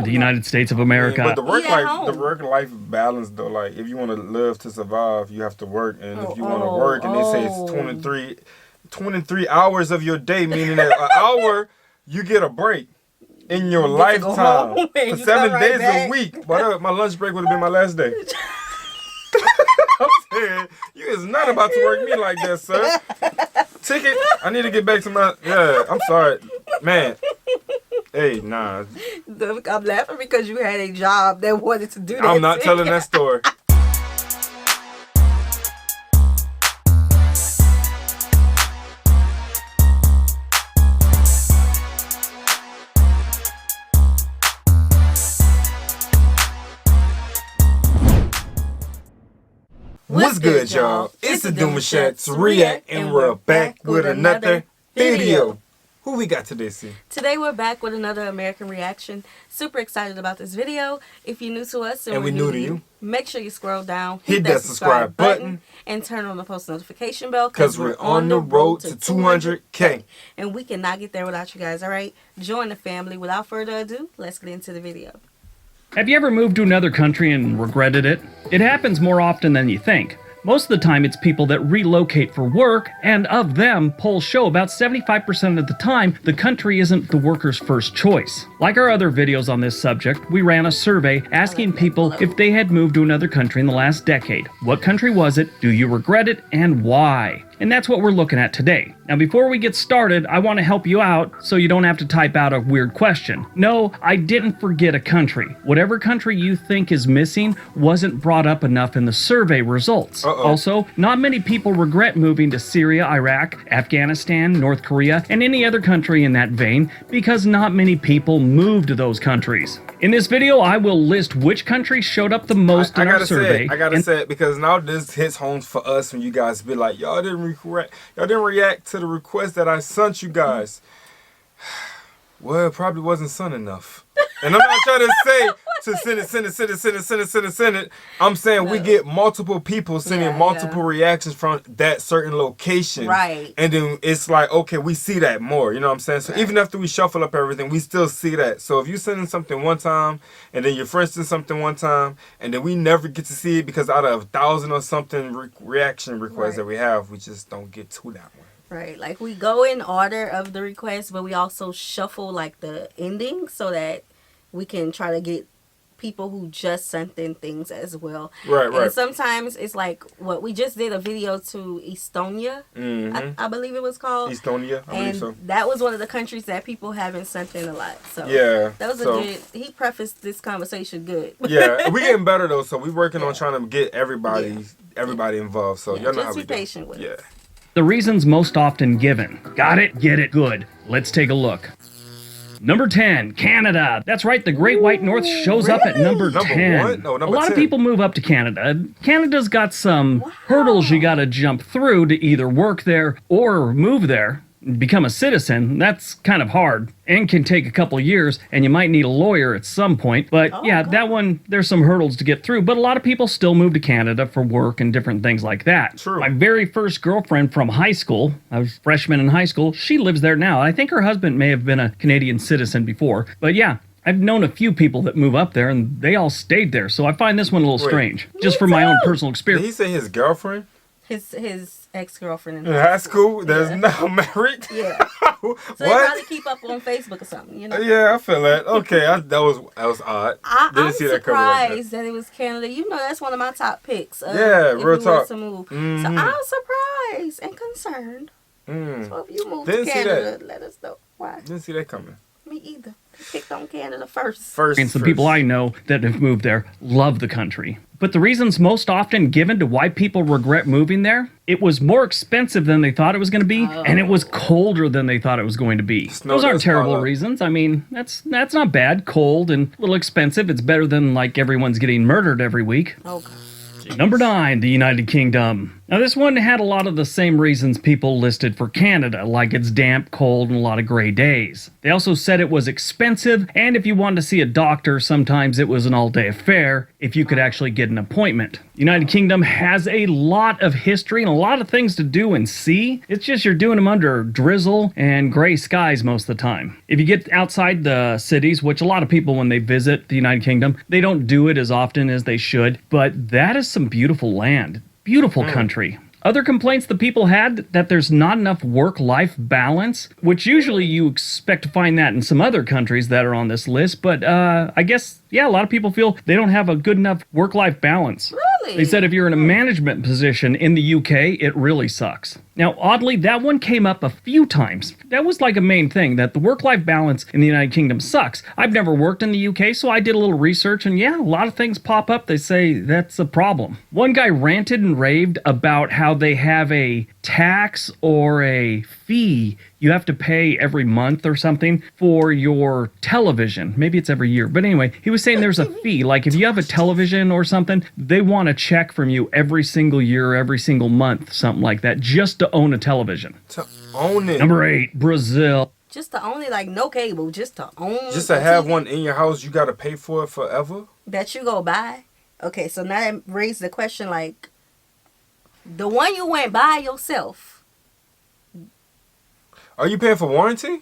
the United States of America. But the work life balance though, like if you want to live to survive, you have to work, and if you want to work, and they say it's 23 hours of your day, meaning that an hour you get a break in your lifetime for 7 days a week. But my lunch break would have been my last day. I'm saying, you is not about to work me like that, sir. Ticket, I need to get back to my, I'm sorry. Man, hey, nah. I'm laughing because you had a job that wanted to do that. I'm not telling that story. What's good, y'all? It's the Demouchets REACT, and we're back with another video. Who we got today, C? Today we're back with another American reaction. Super excited about this video. If you're new to us and we're new to you, make sure you scroll down, hit that subscribe button, and turn on the post notification bell because we're on the road to 200K. And we cannot get there without you guys, all right? Join the family. Without further ado, let's get into the video. Have you ever moved to another country and regretted it? It happens more often than you think. Most of the time it's people that relocate for work, and of them, polls show about 75% of the time the country isn't the worker's first choice. Like our other videos on this subject, we ran a survey asking people if they had moved to another country in the last decade. What country was it? Do you regret it? And why? And that's what we're looking at today. Now before we get started, I want to help you out so you don't have to type out a weird question. No, I didn't forget a country. Whatever country you think is missing wasn't brought up enough in the survey results. Also, not many people regret moving to Syria, Iraq, Afghanistan, North Korea, and any other country in that vein because not many people moved to those countries. In this video, I will list which countries showed up the most in our survey. I gotta say it because now this hits home for us when you guys be like, y'all didn't react to the request that I sent you guys. Well, it probably wasn't sent enough. And I'm not trying to say to send it. I'm saying we get multiple people sending multiple reactions from that certain location. Right. And then it's like, okay, we see that more. You know what I'm saying? So even after we shuffle up everything, we still see that. So if you sending something one time, and then your friend sends something one time, and then we never get to see it because out of 1,000 or something reaction requests that we have, we just don't get to that one. Right, like we go in order of the request, but we also shuffle like the ending so that we can try to get people who just sent in things as well. Right. And sometimes it's like what we just did a video to Estonia, I believe it was called. Estonia, I believe so. That was one of the countries that people haven't sent in a lot. So yeah, that was a good. He prefaced this conversation good. Yeah, we getting better though, so we working on trying to get everybody involved. So y'all know how we do. Just be patient with it. The reasons most often given. Got it? Get it? Good. Let's take a look. Number 10, Canada. That's right, the Great White North shows up at number 10. No, number a lot 10. of people move up to Canada. Canada's got some hurdles you gotta jump through to either work there or move there. Become a citizen. That's kind of hard and can take a couple years, and you might need a lawyer at some point. But that one, there's some hurdles to get through. But a lot of people still move to Canada for work and different things like that. True. My very first girlfriend from high school, I was a freshman in high school, she lives there now. I think her husband may have been a Canadian citizen before. But yeah, I've known a few people that move up there, and they all stayed there. So I find this one a little strange, just from my own personal experience. Did he say his girlfriend? His ex-girlfriend in high school that's now married. Yeah. So they probably keep up on Facebook or something, you know. Yeah, I feel that. Okay, that was odd. I'm surprised that it was Canada. You know, that's one of my top picks. Real talk. To move. So I'm surprised and concerned. So if you move to Canada, let us know why. Didn't see that coming. Me either. Picked on Canada first. And some people I know that have moved there love the country. But the reasons most often given to why people regret moving there, it was more expensive than they thought it was going to be, and it was colder than they thought it was going to be. Those aren't terrible reasons. I mean, that's not bad. Cold and a little expensive. It's better than like everyone's getting murdered every week. Okay. Number 9, the United Kingdom. Now, this one had a lot of the same reasons people listed for Canada, like it's damp, cold, and a lot of gray days. They also said it was expensive, and if you wanted to see a doctor, sometimes it was an all-day affair if you could actually get an appointment. The United Kingdom has a lot of history and a lot of things to do and see. It's just you're doing them under drizzle and gray skies most of the time. If you get outside the cities, which a lot of people when they visit the United Kingdom, they don't do it as often as they should, but that is some beautiful land. Beautiful country. Other complaints the people had that there's not enough work-life balance, which usually you expect to find that in some other countries that are on this list, but I guess, yeah, a lot of people feel they don't have a good enough work-life balance. Really? They said if you're in a management position in the UK, it really sucks. Now, oddly, that one came up a few times. That was like a main thing, that the work-life balance in the United Kingdom sucks. I've never worked in the UK, so I did a little research, and yeah, a lot of things pop up. They say that's a problem. One guy ranted and raved about how they have a tax or a fee you have to pay every month or something for your television. Maybe it's every year. But anyway, he was saying there's a fee. Like if you have a television or something, they want a check from you every single year, every single month, something like that, just to own a television. To own it. Number 8, Brazil. Just to own it, like no cable, just to own. Just to have one in your house, you got to pay for it forever? That you go buy? Okay, so now that raises the question, like, the one you went by yourself, Are you paying for warranty?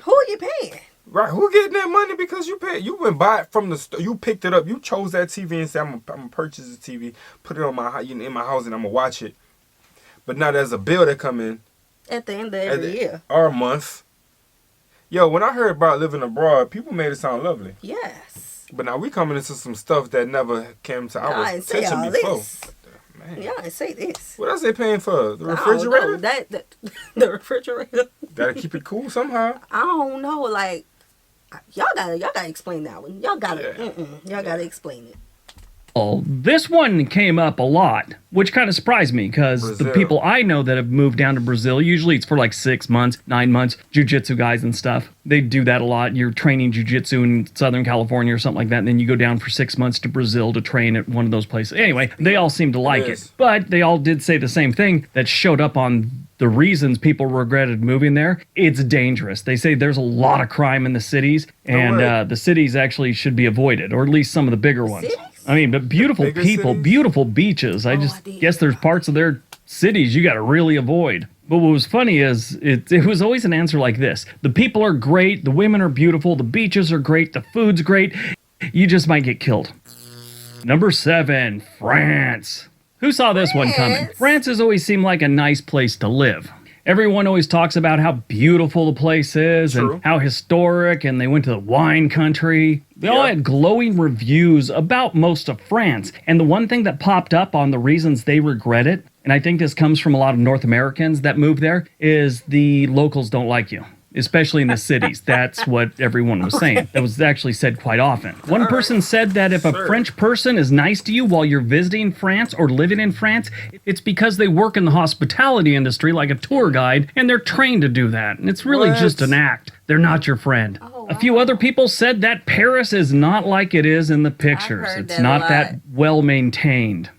who are you paying? Right, who getting that money because you paid? You went buy it from the store. You picked it up. You chose that TV and said, "I'm gonna purchase this TV, put it on in my house, and I'm gonna watch it." But now there's a bill that come in At the end of every year. or a month. Yo, when I heard about living abroad, people made it sound lovely. Yes. But now we coming into some stuff that never came to our I didn't say attention all before. this. Man. Yeah, I say this. What else they paying for? The I don't refrigerator? know. That the refrigerator. Gotta keep it cool somehow. I don't know. Like, y'all gotta explain that one. Y'all gotta y'all gotta explain it. Oh, this one came up a lot, which kind of surprised me because the people I know that have moved down to Brazil, usually it's for like 6 months, 9 months, jiu-jitsu guys and stuff. They do that a lot. You're training jiu-jitsu in Southern California or something like that, and then you go down for 6 months to Brazil to train at one of those places. Anyway, they all seem to like it. But they all did say the same thing that showed up on the reasons people regretted moving there. It's dangerous. They say there's a lot of crime in the cities, and the cities actually should be avoided, or at least some of the bigger ones. Cities? I mean, but beautiful people, cities? beautiful beaches. I just guess there's parts of their cities you got to really avoid. But what was funny is it was always an answer like this. The people are great, the women are beautiful, the beaches are great, the food's great. You just might get killed. Number 7, France. Who saw this one coming? France has always seemed like a nice place to live. Everyone always talks about how beautiful the place is and how historic, and they went to the wine country. They all had glowing reviews about most of France. And the one thing that popped up on the reasons they regret it, and I think this comes from a lot of North Americans that move there, is the locals don't like you. Especially in the cities. That's what everyone was saying. That was actually said quite often. One person said that if a French person is nice to you while you're visiting France or living in France, it's because they work in the hospitality industry like a tour guide, and they're trained to do that. And it's really just an act. They're not your friend. A few other people said that Paris is not like it is in the pictures. It's not that well maintained.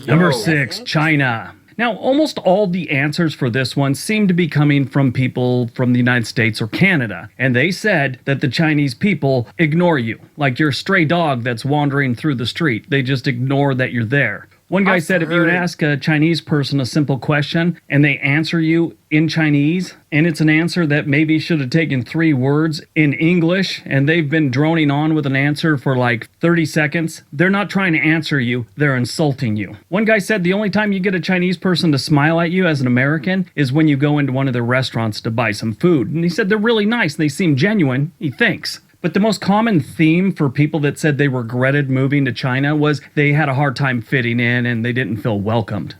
Number 6, China. Now, almost all the answers for this one seem to be coming from people from the United States or Canada. And they said that the Chinese people ignore you, like you're a stray dog that's wandering through the street. They just ignore that you're there. One guy said if you would ask a Chinese person a simple question and they answer you in Chinese, and it's an answer that maybe should have taken 3 words in English, and they've been droning on with an answer for like 30 seconds, they're not trying to answer you, they're insulting you. One guy said the only time you get a Chinese person to smile at you as an American is when you go into one of their restaurants to buy some food. And he said they're really nice and they seem genuine, he thinks. But the most common theme for people that said they regretted moving to China was they had a hard time fitting in and they didn't feel welcomed.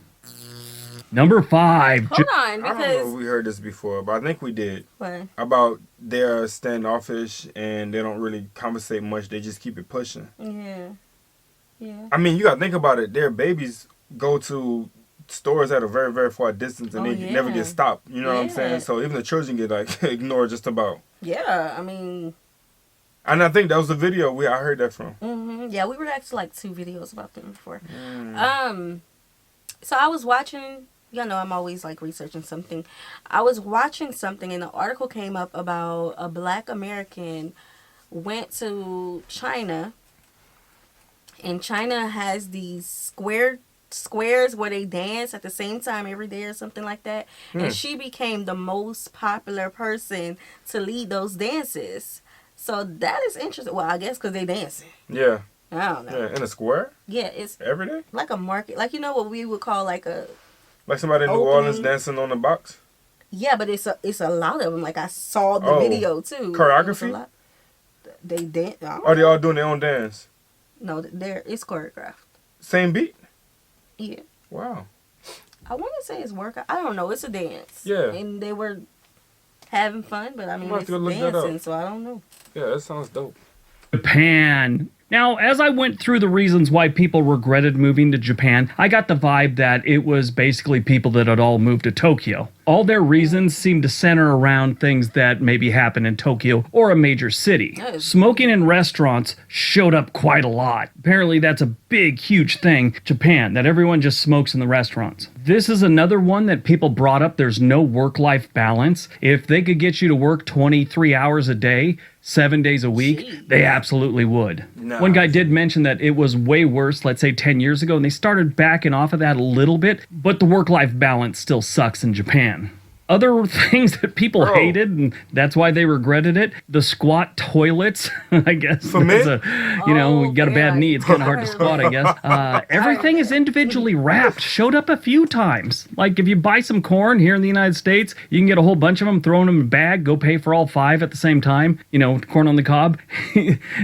Number 5. Hold on, I don't know because if we heard this before, but I think we did. what? About they're standoffish and they don't really conversate much. They just keep it pushing. Yeah. I mean, you got to think about it. Their babies go to stores at a very, very far distance and they never get stopped. You know what I'm saying? So even the children get like ignored just about. Yeah, I mean. And I think that was the video I heard that from. Yeah, we were actually like 2 videos about them before. So I was watching, I'm always like researching something. I was watching something and the article came up about a black American went to China, and China has these squares where they dance at the same time every day or something like that. And she became the most popular person to lead those dances. So that is interesting. Well, I guess because they dancing. Yeah. I don't know. Yeah, in a square? Yeah, it's Every day? like a market. Like, what we would call like a... Like somebody in New Orleans dancing on the box? Yeah, but it's a lot of them. Like, I saw the video, too. Choreography? They dance. Are they all doing their own dance? No, it's choreographed. Same beat? Yeah. Wow. I want to say it's workout. I don't know. It's a dance. Yeah. And they were having fun, but I mean, it's look that dancing, up. so I don't know. Yeah, that sounds dope. Japan. Now, as I went through the reasons why people regretted moving to Japan, I got the vibe that it was basically people that had all moved to Tokyo. All their reasons seemed to center around things that maybe happen in Tokyo or a major city. Smoking in restaurants showed up quite a lot. Apparently that's a big, huge thing, Japan, that everyone just smokes in the restaurants. This is another one that people brought up. There's no work-life balance. If they could get you to work 23 hours a day, 7 days a week, they absolutely would. Nah. One guy did mention that it was way worse, let's say 10 years ago, and they started backing off of that a little bit, but the work-life balance still sucks in Japan. Other things that people hated, and that's why they regretted it, the squat toilets, I guess. For men? You got a bad knee, it's kind of hard to squat, I guess. Everything is individually wrapped, showed up a few times. Like if you buy some corn here in the United States, you can get a whole bunch of them, throw them in a bag, go pay for all 5 at the same time, corn on the cob.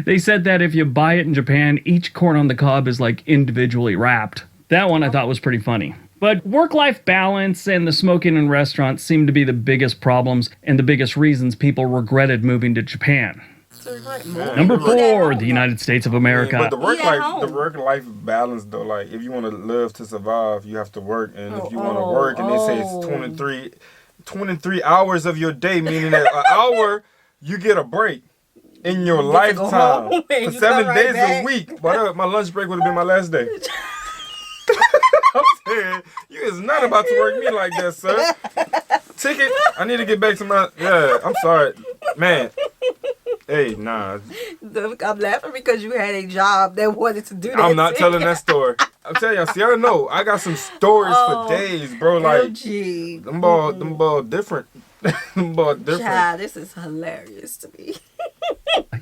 They said that if you buy it in Japan, each corn on the cob is like individually wrapped. That one I thought was pretty funny. But work-life balance and the smoking in restaurants seem to be the biggest problems and the biggest reasons people regretted moving to Japan. Number 4, the United States of America. But the work-life balance, though, like, if you want to live to survive, you have to work. And if you want to work, and they say it's 23 hours of your day, meaning that an hour, you get a break in your lifetime for 7 days a week. But my lunch break would have been my last day. I'm saying, you is not about to work me like that, sir. Ticket, I need to get back to my... Yeah, I'm sorry. Man. Hey, nah. I'm laughing because you had a job that wanted to do that. I'm not telling that story. I'm telling y'all, see, I know. I got some stories for days, bro. Like, them ball different. Them ball different. Child, this is hilarious to me.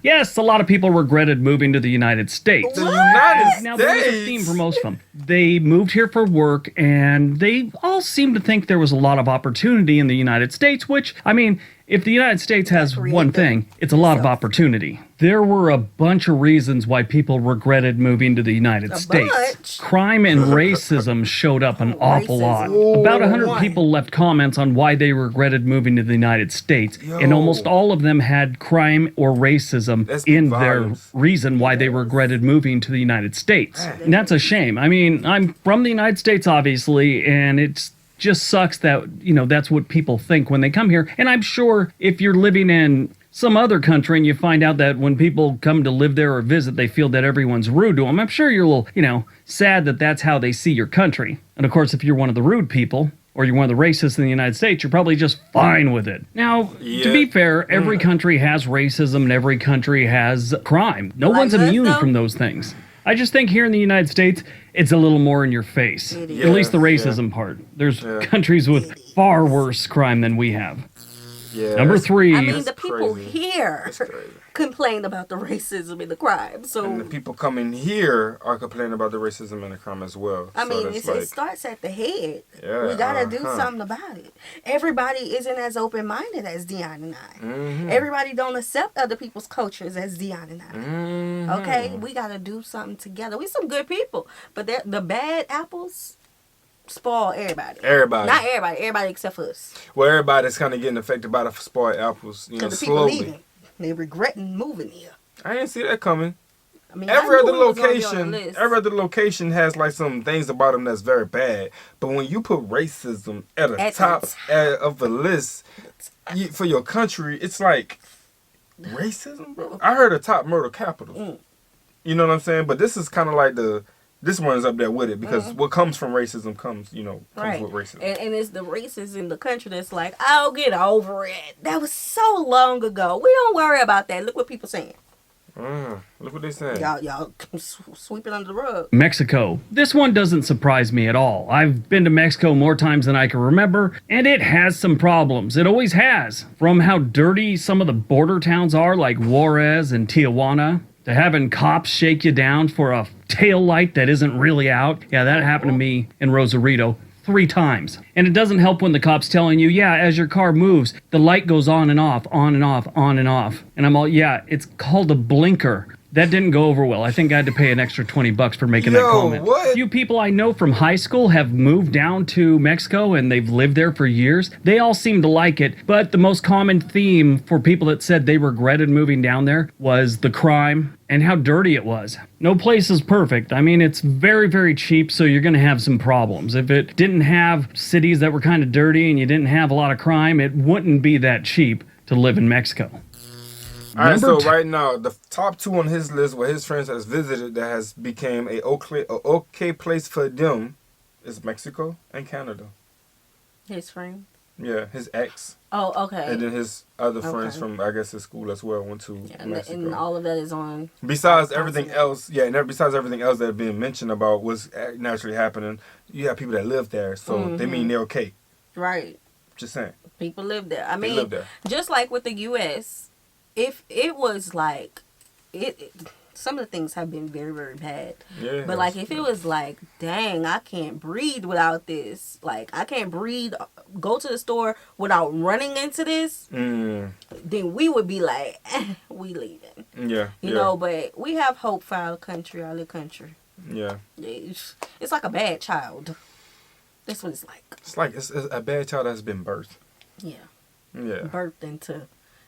Yes, a lot of people regretted moving to the United States. The United States? Now, there was a theme for most of them. They moved here for work, and they all seemed to think there was a lot of opportunity in the United States, which, I mean, if the United States has one thing, it's a lot of opportunity. There were a bunch of reasons why people regretted moving to the United States. Crime and racism showed up an awful lot. About 100 people left comments on why they regretted moving to the United States, and almost all of them had crime or racism in their reason why they regretted moving to the United States. And that's a shame. I mean, I'm from the United States, obviously, and it's just sucks that, that's what people think when they come here. And I'm sure if you're living in some other country and you find out that when people come to live there or visit, they feel that everyone's rude to them, I'm sure you're a little, sad that that's how they see your country. And of course, if you're one of the rude people, or you're one of the racists in the United States, you're probably just fine with it. Now, to be fair, every country has racism and every country has crime. No one's immune from those things. I just think here in the United States, it's a little more in your face. At least the racism part. There's countries with far worse crime than we have. Yeah, Number 3. I mean, the people here complain about the racism and the crime. So and the people coming here are complaining about the racism and the crime as well. I mean, it starts at the head. We gotta do something about it. Everybody isn't as open-minded as Dion and I. Everybody don't accept other people's cultures as Dion and I. Okay, we gotta do something together. We some good people, but the bad apples spoil everybody. Not everybody. Everybody except for us. Well, everybody's kind of getting affected by the spoiled apples, the slowly. People leaving. They regretting moving here. I didn't see that coming. I mean, every other location has like some things about them that's very bad. But when you put racism at the top of the list for your country, it's like racism, bro. I heard a top murder capital. You know what I'm saying? But this is kind of like the this one is up there with it because what comes from racism comes with racism. And it's the racists in the country that's like, I'll get over it. That was so long ago. We don't worry about that. Look what people saying. Look what they saying. Y'all sweep it under the rug. Mexico. This one doesn't surprise me at all. I've been to Mexico more times than I can remember, and it has some problems. It always has. From how dirty some of the border towns are, like Juarez and Tijuana, to having cops shake you down for a tail light that isn't really out. Yeah, that happened to me in Rosarito 3 times. And it doesn't help when the cop's telling you, yeah, as your car moves, the light goes on and off, on and off, on and off. And I'm all, yeah, it's called a blinker. That didn't go over well. I think I had to pay an extra $20 for making that comment. What? Few people I know from high school have moved down to Mexico and they've lived there for years. They all seem to like it, but the most common theme for people that said they regretted moving down there was the crime and how dirty it was. No place is perfect. I mean, it's very, very cheap, so you're going to have some problems. If it didn't have cities that were kind of dirty and you didn't have a lot of crime, it wouldn't be that cheap to live in Mexico. All right, so right now, the top 2 on his list where his friends has visited that has became a okay place for them is Mexico and Canada. His friend? Yeah, his ex. Oh, okay. And then his other friends from, I guess, his school as well went to Mexico. And all of that is on... Besides everything else, besides everything else that being mentioned about what's naturally happening, you have people that live there, so they mean they're okay. Right. Just saying. People live there. I They mean, live there. Just like with the U.S., if it was like... some of the things have been very, very bad. Yeah. But like if it was like, dang, I can't breathe without this. Like I can't breathe, go to the store without running into this. Then we would be like, we leaving. Yeah. You know, but we have hope for our country, our little country. Yeah. It's like a bad child. That's what it's like. It's like it's a bad child that's been birthed. Yeah. Yeah. Birthed into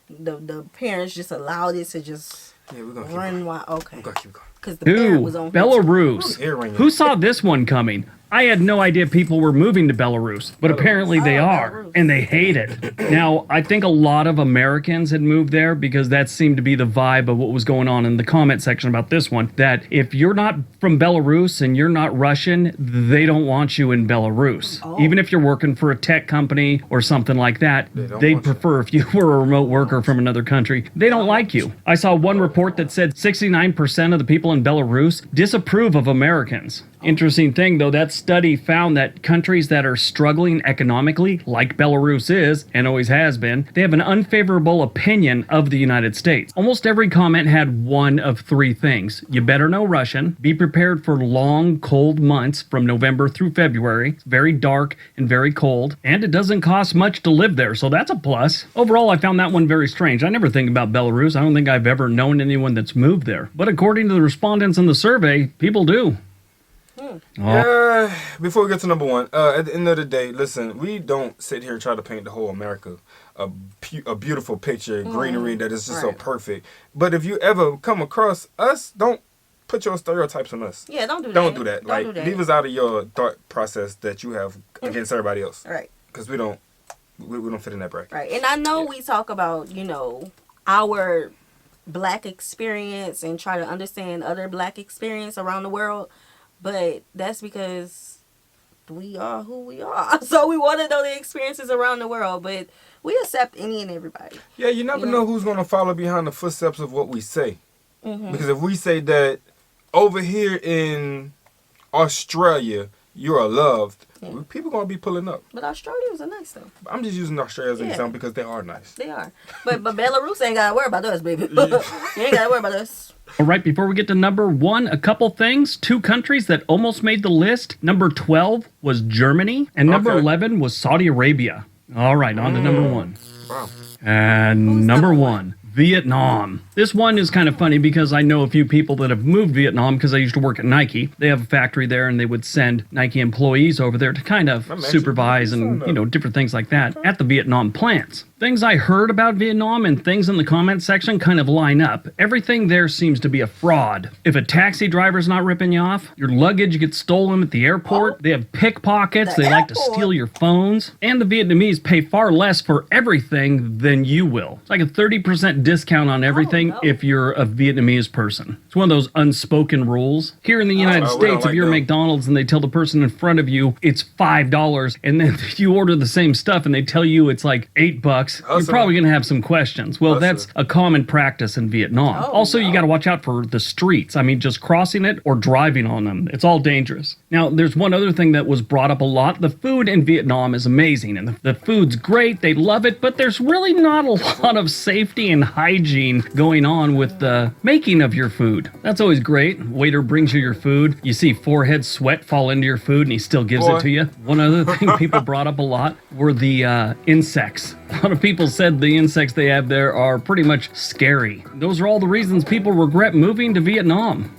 the parents just allowed it to just we're gonna run wild. Okay. We're gonna keep going. Because the parent was on Belarus. Who saw this one coming? I had no idea people were moving to Belarus, but apparently they are, and they hate it. Now, I think a lot of Americans had moved there because that seemed to be the vibe of what was going on in the comment section about this one, that if you're not from Belarus and you're not Russian, they don't want you in Belarus. Even if you're working for a tech company or something like that, they'd prefer if you were a remote worker from another country. They don't like you. I saw one report that said 69% of the people in Belarus disapprove of Americans. Interesting thing, though, that study found that countries that are struggling economically, like Belarus is, and always has been, they have an unfavorable opinion of the United States. Almost every comment had one of 3 things. You better know Russian, be prepared for long, cold months from November through February. It's very dark and very cold, and it doesn't cost much to live there, so that's a plus. Overall, I found that one very strange. I never think about Belarus. I don't think I've ever known anyone that's moved there. But according to the respondents in the survey, people do. Yeah, before we get to number 1, at the end of the day, listen, we don't sit here and try to paint the whole America a beautiful picture, greenery that is just so perfect. But if you ever come across us, don't put your stereotypes on us. Yeah, don't do that. Don't do that. Don't do that. Leave us out of your thought process that you have against everybody else. Right. Because we don't fit in that bracket. Right. And I know we talk about, our black experience and try to understand other black experience around the world. But that's because we are who we are. So we want to know the experiences around the world. But we accept any and everybody. Yeah, you never know who's going to follow behind the footsteps of what we say. Because if we say that over here in Australia, you are loved, people going to be pulling up. But Australians are nice, though. I'm just using Australia as an example because they are nice. They are. But Belarus ain't got to worry about us, baby. You ain't got to worry about us. All right, before we get to number 1, a couple things. 2 countries that almost made the list. Number 12 was Germany, and number 11 was Saudi Arabia. All right, on to number 1. Wow. And number 1, Vietnam. This one is kind of funny because I know a few people that have moved Vietnam because I used to work at Nike. They have a factory there and they would send Nike employees over there to kind of supervise and, different things like that at the Vietnam plants. Things I heard about Vietnam and things in the comment section kind of line up. Everything there seems to be a fraud. If a taxi driver's not ripping you off, your luggage gets stolen at the airport, they have pickpockets, they like to steal your phones, and the Vietnamese pay far less for everything than you will. It's like a 30% discount on everything if you're a Vietnamese person. It's one of those unspoken rules. Here in the United States, if you're McDonald's and they tell the person in front of you it's $5, and then you order the same stuff and they tell you it's like $8, you're probably going to have some questions. Well, that's a common practice in Vietnam. Also, you got to watch out for the streets. I mean, just crossing it or driving on them. It's all dangerous. Now, there's one other thing that was brought up a lot. The food in Vietnam is amazing, and the food's great. They love it, but there's really not a lot of safety and hygiene going on with the making of your food. That's always great. Waiter brings you your food. You see forehead sweat fall into your food, and he still gives it to you. One other thing people brought up a lot were the insects. A lot of people said the insects they have there are pretty much scary. Those are all the reasons people regret moving to Vietnam.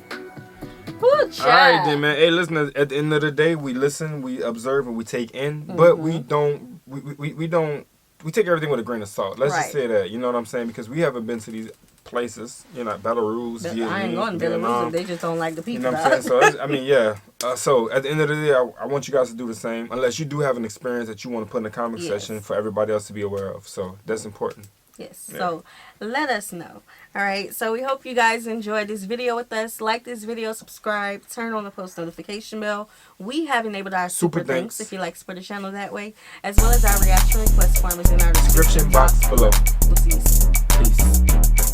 All right then, man. Hey, listen, at the end of the day, we listen, we observe, and we take in, but we don't, we take everything with a grain of salt. Let's just say that, you know what I'm saying? Because we haven't been to these places, you know, Belarus, Vietnam. I ain't going to Belarus if they just don't like the people. You know what I'm saying? So, I mean, yeah. So, at the end of the day, I want you guys to do the same, unless you do have an experience that you want to put in the comment section for everybody else to be aware of. So, that's important. Yes, so let us know. Alright, so we hope you guys enjoyed this video with us. Like this video, subscribe, turn on the post notification bell. We have enabled our super thanks if you like to support the channel that way, as well as our reaction request form is in our description box below. We'll see you soon. Peace.